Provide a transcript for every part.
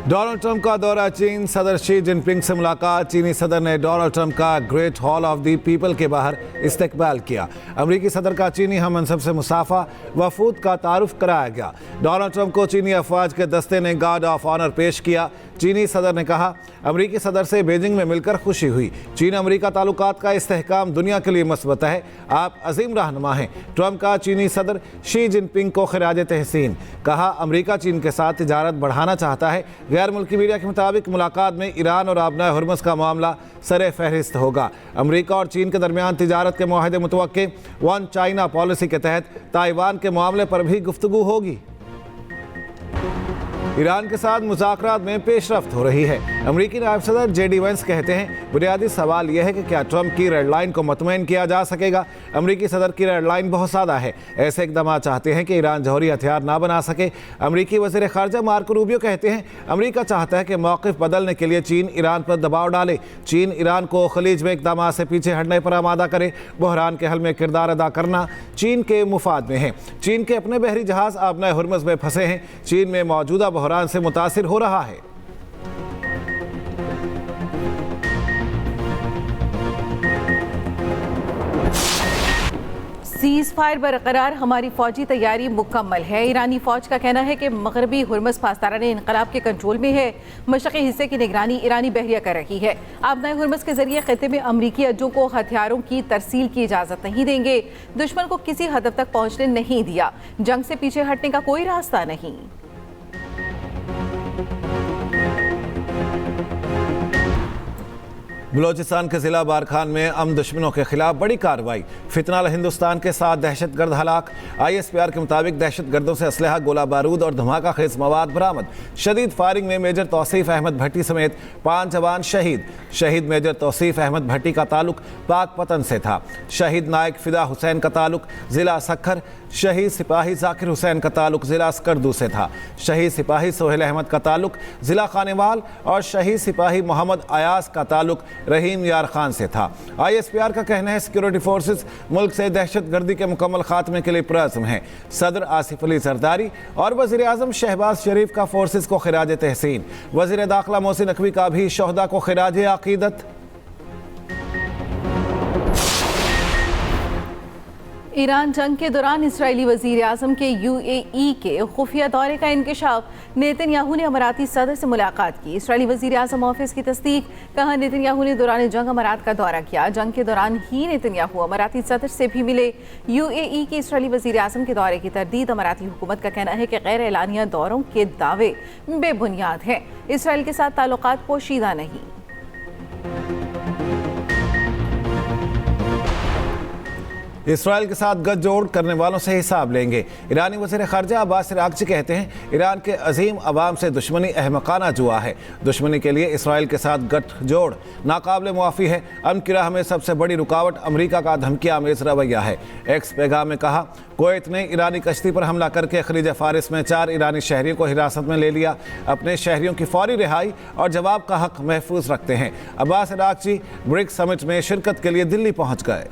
Donald Trump का दौरा चीन, सदर शी जिनपिंग से मुलाकात। चीनी सदर ने डोनाल्ड ट्रंप का great hall of the people के बाहर इस्तकबाल किया। अमरीकी सदर का चीनी हम मनसब से मुसाफा, वफूद का तारुफ कराया गया। डोनाल्ड ट्रंप को चीनी अफवाज के दस्ते ने गार्ड ऑफ ऑनर पेश किया। चीनी सदर ने कहा, अमरीकी सदर से बीजिंग में मिलकर खुशी हुई। चीन अमरीका ताल्लुकात का इस्तेहकाम दुनिया के लिए मस्बत है। आप अजीम रहनुमा हैं। ट्रंप का चीनी सदर शी जिनपिंग को खिराज तहसीन। कहा, अमरीका चीन के साथ तिजारत बढ़ाना चाहता है। गैर मुल्की मीडिया के मुताबिक मुलाकात में ईरान और आबनाए हुर्मुज़ का मामला सरे फहरिस्त होगा। अमरीका और चीन के दरमियान तिजारत के मुआहदे मुतवक्के वन चाइना पॉलिसी के तहत ताइवान के मामले पर भी गुफ्तगू होगी। ईरान के साथ मुज़ाकरात में पेशरफ्त हो रही है। अमरीकी नायब सदर जेडी वेंस कहते हैं, बुनियादी सवाल यह है कि क्या ट्रंप की रेड लाइन को मुतमईन किया जा सकेगा। अमरीकी सदर की रेड लाइन बहुत सादा है। ऐसे इकदाम चाहते हैं कि ईरान जौहरी हथियार ना बना सके। अमरीकी वज़ीर ख़ारजा मार्को रूबियो कहते हैं, अमरीका चाहता है कि मौक़िफ़ बदलने के लिए चीन ईरान पर दबाव डाले। चीन ईरान को खलीज में इकदाम से पीछे हटने पर आमादा करे। बहरान के हल में किरदार अदा करना चीन के मुफाद में है। चीन के अपने बहरी जहाज़ आबनाए हुर्मुज़ में फंसे हैं। चीन में मौजूदा बहरान से मुतासिर हो रहा है। सीज़ फायर बरकरार, हमारी फौजी तैयारी मुकम्मल है। ईरानी फौज का कहना है कि मगरबी हुर्मुज़ पासदाराने इनकलाब के कंट्रोल में है। मशरक़ी हिस्से की निगरानी ईरानी बहरिया कर रही है। आबनाए हुर्मुज़ के जरिए खित्ते में अमरीकी अड्डों को हथियारों की तरसील की इजाज़त नहीं देंगे। दुश्मन को किसी हद तक पहुँचने नहीं दिया। जंग से पीछे हटने का कोई रास्ता नहीं। बलोचिस्तान के ज़िला बारखान में अमन दुश्मनों के खिलाफ बड़ी कार्रवाई। फितनाल हिंदुस्तान के 7 दहशतगर्द हलाक। ISPR के मुताबिक दहशतगर्दों से असलहा, गोला बारूद और धमाका खेज मवाद बरामद। शदीद फायरिंग में मेजर तौसीफ अहमद भट्टी समेत 5 जवान शहीद। शहीद मेजर तौसीफ अहमद भट्टी का ताल्लुक पाकपतन से था। शहीद नायक फिदा हुसैन का ताल्लुक ज़िला सखर। शहीद सिपाही जाकिर हुसैन का ताल्लुक ज़िला स्कर्दू से था। शहीद सिपाही सोहेल अहमद का ताल्लुक ज़िला खानेवाल और शहीद सिपाही मोहम्मद अयास का ताल्लुक रहीम यार खान से था। ISPR का कहना है, सिक्योरिटी फोर्सेस मुल्क से दहशतगर्दी के मुकम्मल खात्मे के लिए पुरअज़्म हैं। सदर आसिफ अली जरदारी और वज़ीर आज़म शहबाज शरीफ का फोर्सेस को खिराज तहसीन। वज़ीर दाखिला मोहसिन नकवी का भी शोहदा को खिराज अक़ीदत। ईरान जंग के दौरान इसराइली वज़ीर आज़म के UAE के खुफिया दौरे का इंकशाफ। नेतन्याहू ने अमाराती सदर से मुलाकात की। इसराइली वज़ीर आज़म ऑफिस की तस्दीक। कहा, नेतन्याहू ने दौरान जंग अमारात का दौरा किया। जंग के दौरान ही नेतन्याहू अमाराती सदर से भी मिले। UAE के इसराइली वज़ीर आज़म के दौरे की तरदीद। अमाराती हुकूमत का कहना है कि गैर एलानिया दौरों के दावे बेबुनियाद हैं। इसराइल के साथ ताल्लुकात पोशीदा नहीं। इसराइल के साथ गठजोड़ करने वालों से हिसाब लेंगे। ईरानी वज़ीर ख़ारजा अब्बास अराग़ची कहते हैं, ईरान के अजीम अवाम से दुश्मनी अहमकाना जुआ है। दुश्मनी के लिए इसराइल के साथ गठजोड़ नाकाबिल मुआफ़ी है। अमन की राह में सबसे बड़ी रुकावट अमरीका का धमकी आमेज़ रवैया है। एक्स पैगाम में कहा, कुवैत ने ईरानी कश्ती पर हमला करके खलीज फ़ारिस में 4 ईरानी शहरियों को हिरासत में ले लिया। अपने शहरियों की फौरी रिहाई और जवाब का हक महफूज रखते हैं। अब्बास अराग़ची ब्रिक्स समिट में शिरकत के लिए दिल्ली पहुँच गए।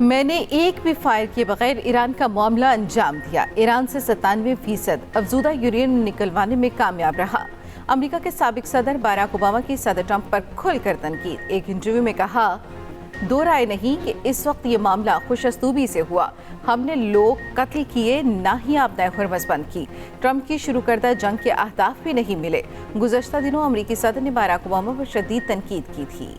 मैंने एक भी फायर किए बगैर ईरान का मामला अंजाम दिया। ईरान से 97% अफजूदा यूरेनियम निकलवाने में कामयाब रहा। अमेरिका के साबिक सदर बाराक ओबामा की सदर ट्रंप पर खुलकर तनकीद। एक इंटरव्यू में कहा, दो राय नहीं कि इस वक्त ये मामला खुशअस्लूबी से हुआ। हमने लोग कत्ल किए, ना ही आबनाए हुर्मुज़ बंद की। ट्रंप की शुरू करदा जंग के अहदाफ भी नहीं मिले। गुज़श्ता दिनों अमेरिकी सदर ने बाराक ओबामा पर शदीद तनकीद की थी।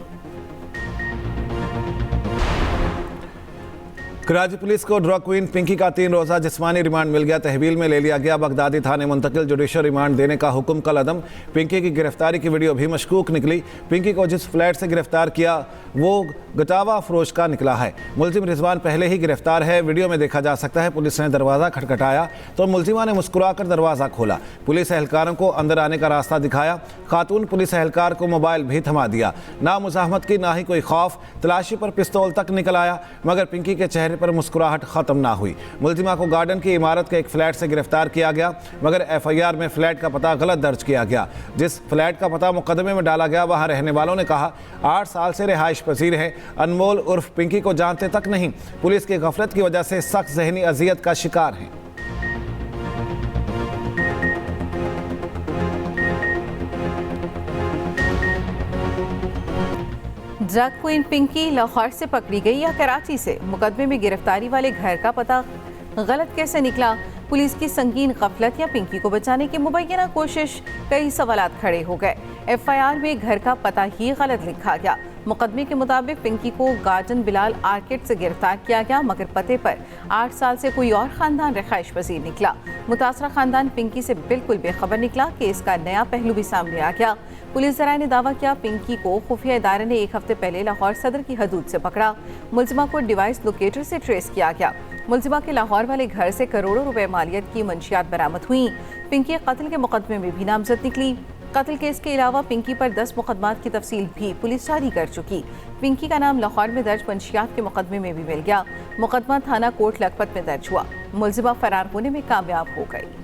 कराची पुलिस को ड्रग क्वीन पिंकी का 3 रोज़ा जिस्मानी रिमांड मिल गया। तहवील में ले लिया गया। बगदादी थाने मुंतकिल। जुडिशल रिमांड देने का हुक्म कल अदम। पिंकी की गिरफ्तारी की वीडियो भी मशकूक निकली। पिंकी को जिस फ्लैट से गिरफ्तार किया वो गटावा फरोश का निकला है। मुलजिम रिजवान पहले ही गिरफ्तार है। वीडियो में देखा जा सकता है, पुलिस ने दरवाज़ा खटखटाया तो मुलजिमा ने मुस्कुराकर दरवाज़ा खोला। पुलिस एहलकारों को अंदर आने का रास्ता दिखाया। खातून पुलिस एहलकार को मोबाइल भी थमा दिया। ना मुज़ाहमत की, ना ही कोई खौफ। तलाशी पर पिस्तौल तक निकल आया, मगर पिंकी के चेहरे पर मुस्कुराहट खत्म ना हुई। मुलजिमा को गार्डन की इमारत के एक फ्लैट से गिरफ्तार किया गया, मगर FIR में फ्लैट का पता गलत दर्ज किया गया। जिस फ्लैट का पता मुकदमे में डाला गया, वहां रहने वालों ने कहा 8 साल से रिहाइश पजीर है। अनमोल उर्फ पिंकी को जानते तक नहीं। पुलिस की गफलत की वजह से सख्त ज़हनी अजियत का शिकार हैं। ड्रग क्वीन पिंकी लाहौर से पकड़ी गई या कराची से? मुकदमे में गिरफ्तारी वाले घर का पता गलत कैसे निकला? पुलिस की संगीन गफलत या पिंकी को बचाने की मुबैना कोशिश? कई सवालात खड़े हो गए। एफआईआर में घर का पता ही गलत लिखा गया। मुकदमे के मुताबिक पिंकी को गार्डन बिलाल आर्किड से गिरफ्तार किया गया, मगर पते पर 8 साल से कोई और खानदान रिहाइश पजीर निकला। मुतासरा खानदान पिंकी से बिल्कुल बेखबर निकला कि इसका नया पहलू भी सामने आ गया। पुलिस जराये ने दावा किया पिंकी को खुफिया इदारे ने 1 हफ्ते पहले लाहौर सदर की हदूद से पकड़ा। मुलजिमा को डिवाइस लोकेटर से ट्रेस किया गया। मुलजिमा के लाहौर वाले घर से करोड़ों रुपए मालियत की मंशियात बरामद हुई। पिंकी कत्ल के मुकदमे में भी नामजद निकली। कत्ल केस के अलावा पिंकी पर 10 मुकदमात की तफसील भी पुलिस जारी कर चुकी। पिंकी का नाम लाहौर में दर्ज मंशियात के मुकदमे में भी मिल गया। मुकदमा थाना कोट लखपत में दर्ज हुआ। मुलजिमा फरार होने में कामयाब हो गई।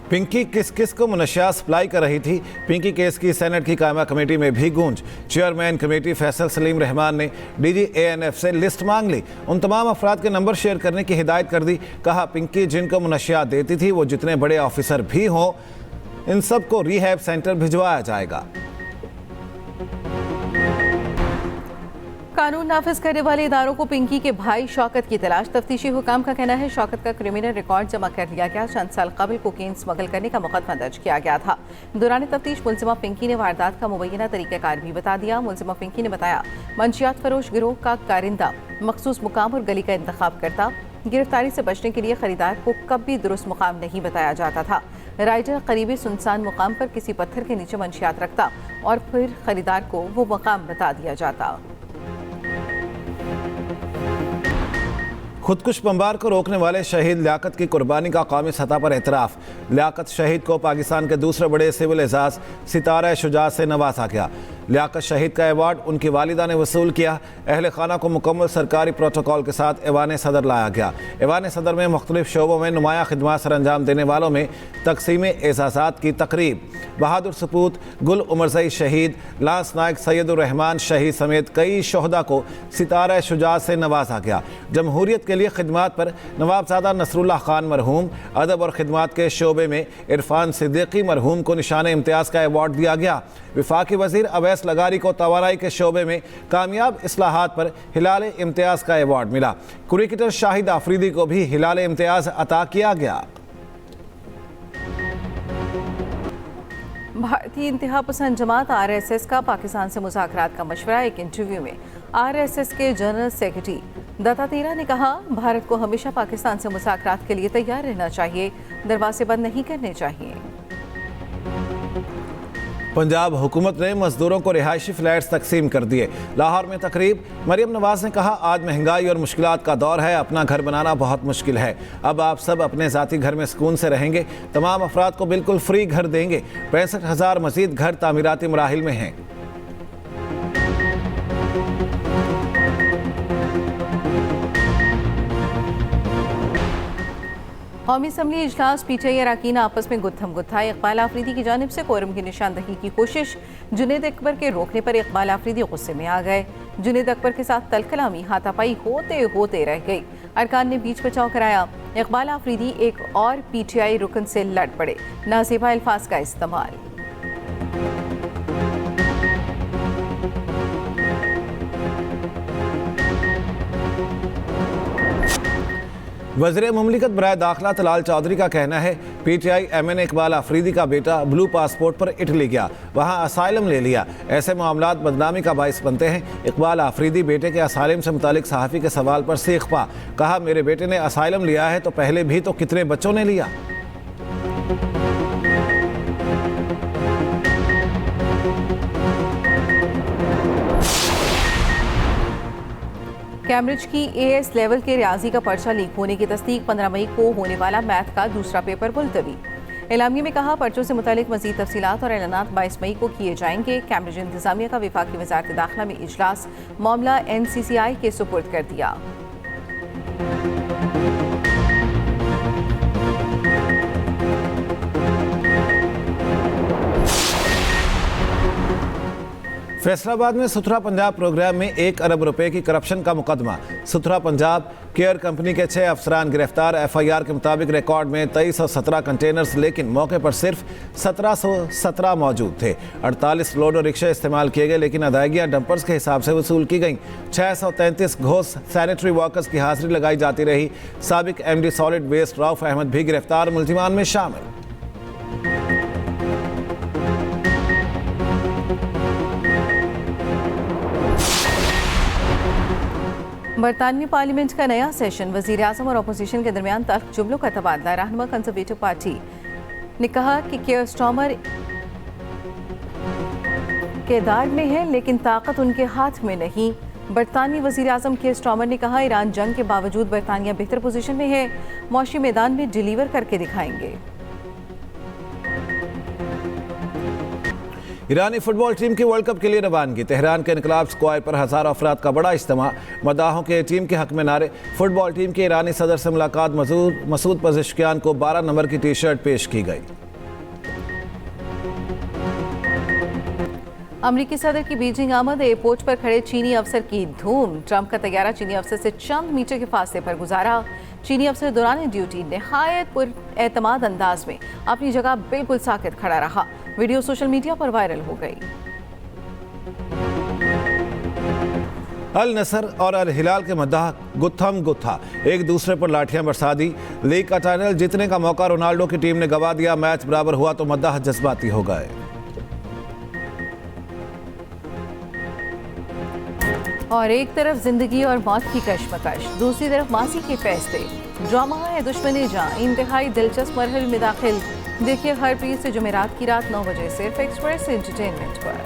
पिंकी किस किस को मुनशियात सप्लाई कर रही थी? पिंकी केस की सेनेट की कायमा कमेटी में भी गूंज। चेयरमैन कमेटी फैसल सलीम रहमान ने डीजी ANF से लिस्ट मांग ली। उन तमाम अफराद के नंबर शेयर करने की हिदायत कर दी। कहा पिंकी जिनको मुनशियात देती थी वो जितने बड़े ऑफिसर भी हों, इन सबको रिहैब सेंटर भिजवाया जाएगा। कानून नाफिज करने वाले इदारों को पिंकी के भाई शौकत की तलाश। तफ्तीशी हुकाम का कहना है शौकत का क्रिमिनल रिकॉर्ड जमा कर लिया गया। चंद साल कबल कोकेन स्मगल करने का मुकदमा दर्ज किया गया था। दौरान तफ्तीश मुलजिमा पिंकी ने वारदात का मुबैना तरीक़ाकार भी बता दिया। मुलजिमा पिंकी ने बताया मंशियात फरोश गिरोह का कारिंदा मखसूस मुकाम और गली का इंतखाब करता। गिरफ्तारी से बचने के लिए खरीदार को कभी दुरुस्त मुकाम नहीं बताया जाता था। राइडर करीबी सुनसान मुकाम पर किसी पत्थर के नीचे मंशियात रखता और फिर खरीदार को वो मुकाम बता दिया जाता। खुदकुश बमबार को रोकने वाले शहीद लियाकत की कुर्बानी का कौमी सतह पर एतराफ़। लियाकत शहीद को पाकिस्तान के दूसरे बड़े सिविल एजाज़ सितारा शुजात से नवाजा गया। लियाकत शहीद का अवार्ड उनकी वालिदा ने वसूल किया। अहल खाना को मुकम्मल सरकारी प्रोटोकॉल के साथ ऐवान सदर लाया गया। ऐवान सदर में मुख्तलिफ शोबों में नुमाया खिदमत सर अंजाम देने वालों में तकसीम एजाज़ात की तकरीब। बहादुर सपूत, गुल उमरजई शहीद, लांस नायक सैयदुर्रहमान शहीद समेत कई शोहदा को सितारा शुजात से नवाजा गया। जमहूरियत के लिए खिदमात पर नवाबजादा नसरुल्लाह खान मरहूम, अदब और खिदमात के शोबे में इरफान सिद्दीकी मरहूम को निशान इम्तियाज़ का अवार्ड दिया गया। वफाकी वज़ीर अवैस लगारी को तवानाई के शोबे में कामयाब इस्लाहात पर हिलाल इम्तियाज़ का अवार्ड मिला। क्रिकेटर शाहिद आफरीदी को भी हिलाल इम्तियाज़ अता किया गया। भारतीय इंतहा पसंद जमात RSS का पाकिस्तान से मुज़ाकरात का मशवरा। एक इंटरव्यू में RSS के जनरल सेक्रेटरी दत्तात्रेय ने कहा भारत को हमेशा पाकिस्तान से मुज़ाकरात के लिए तैयार रहना चाहिए, दरवाजे बंद नहीं करने चाहिए। पंजाब हुकूमत ने मजदूरों को रिहायशी फ्लैट्स तकसीम कर दिए। लाहौर में तकरीब। मरियम नवाज ने कहा आज महंगाई और मुश्किलात का दौर है, अपना घर बनाना बहुत मुश्किल है। अब आप सब अपने ज़ाती घर में सुकून से रहेंगे। तमाम अफराद को बिल्कुल फ्री घर देंगे। 65,000 मज़ीद घर तामीराती मराहिल में हैं। कौमी असम्बली इजलास PTI अरकान आपस में गुत्थम गुत्था। इकबाल आफरीदी की जानिब से कोरम की निशानदही की कोशिश। जुनेद अकबर के रोकने पर इकबाल आफरीदी गुस्से में आ गए। जुनेद अकबर के साथ तलकलामी हाथापाई होते होते रह गई। अरकान ने बीच बचाव कराया। इकबाल आफरीदी एक और PTI रुकन से लड़ पड़े। नाज़ेबा अल्फाज का इस्तेमाल। वज़ीर मुमलिकत बराए दाखिला तलाल चौधरी का कहना है PTI MN इकबाल आफरीदी का बेटा ब्लू पासपोर्ट पर इटली गया, वहां असाइलम ले लिया। ऐसे मामलात बदनामी का बाइस बनते हैं। इकबाल आफरीदी बेटे के असाइलम से मुतालिक सहाफ़ी के सवाल पर सीख पा। कहा मेरे बेटे ने असाइलम लिया है तो पहले भी तो कितने बच्चों ने लिया। कैम्ब्रिज की AS लेवल के रियाजी का पर्चा लीक होने की तस्दीक। 15 मई को होने वाला मैथ का दूसरा पेपर मुलतवी। एलामिया में कहा पर्चों से मुतालिक मज़ीद तफसीलात और ऐलानात 22 मई को किए जाएंगे। कैम्ब्रिज इंतजामिया का वफाकी वज़ारत दाखिला में इजलास। मामला NCCI के सुपुर्द कर दिया। फैसलाबाद में सुथरा पंजाब प्रोग्राम में 1 अरब रुपए की करप्शन का मुकदमा। सुथरा पंजाब केयर कंपनी के 6 अफसरान गिरफ्तार। एफआईआर के मुताबिक रिकॉर्ड में 2317 कंटेनर्स, लेकिन मौके पर सिर्फ 1717 मौजूद थे। 48 लोडो रिक्शे इस्तेमाल किए गए, लेकिन अदायगियां डंपर्स के हिसाब से वसूल की गईं। 633 घोष सैनिटरी वर्कर्स की हाजिरी लगाई जाती रही। साबिक MD solid waste Rauf Ahmad भी गिरफ्तार, मुल्जिमान में शामिल। बरतानवी पार्लियामेंट का नया सेशन, वजीर आजम और अपोजिशन के दरमियान तल्ख जुमलों का तबादला। रहनुमा कंजर्वेटिव पार्टी ने कहा कि केयर स्टार्मर केदार में है, लेकिन ताकत उनके हाथ में नहीं। बरतानवी वजीर आजम केयर स्टार्मर ने कहा, ईरान जंग के बावजूद बरतानिया बेहतर पोजीशन में है, मौशी मैदान में डिलीवर करके दिखाएंगे। ईरानी फुटबॉल टीम की वर्ल्ड कप के लिए रवानगी। तेहरान के इनकलाब स्क्वायर पर हज़ारों अफराद का बड़ा इज्तिमा। मदाहों के टीम के हक में नारे। फुटबॉल टीम के ईरानी सदर से मुलाकात। मसूद पज़ेश्कियान को 12 नंबर की टी शर्ट पेश की गई। अमरीकी सदर की बीजिंग आमद, एयरपोर्ट पर खड़े चीनी अफसर की धूम। ट्रंप का तैयारा चीनी अफसर से चंद मीटर के फासले पर गुजारा। चीनी अफसर दौरान ड्यूटी निहायत पुरएतमाद अंदाज में अपनी जगह बिल्कुल साकित खड़ा रहा। वीडियो सोशल मीडिया पर वायरल हो गई। अल नसर और अल हिलाल के मद्दाह गुत्थम गुत्था एक दूसरे पर लाठियां बरसा दी। लीग का टाइटल जीतने का मौका रोनाल्डो की टीम ने गंवा दिया। मैच बराबर हुआ तो मद्दाह जज्बाती हो गए। और एक तरफ जिंदगी और मौत की कश्मकश, दूसरी तरफ मासी के फैसले। ड्रामा है दुश्मनी जां, इंतहाई दिलचस्प मरहले में दाखिल। देखिए हर पीर से जुमेरात की रात 9 बजे सिर्फ एक्सप्रेस एंटरटेनमेंट पर।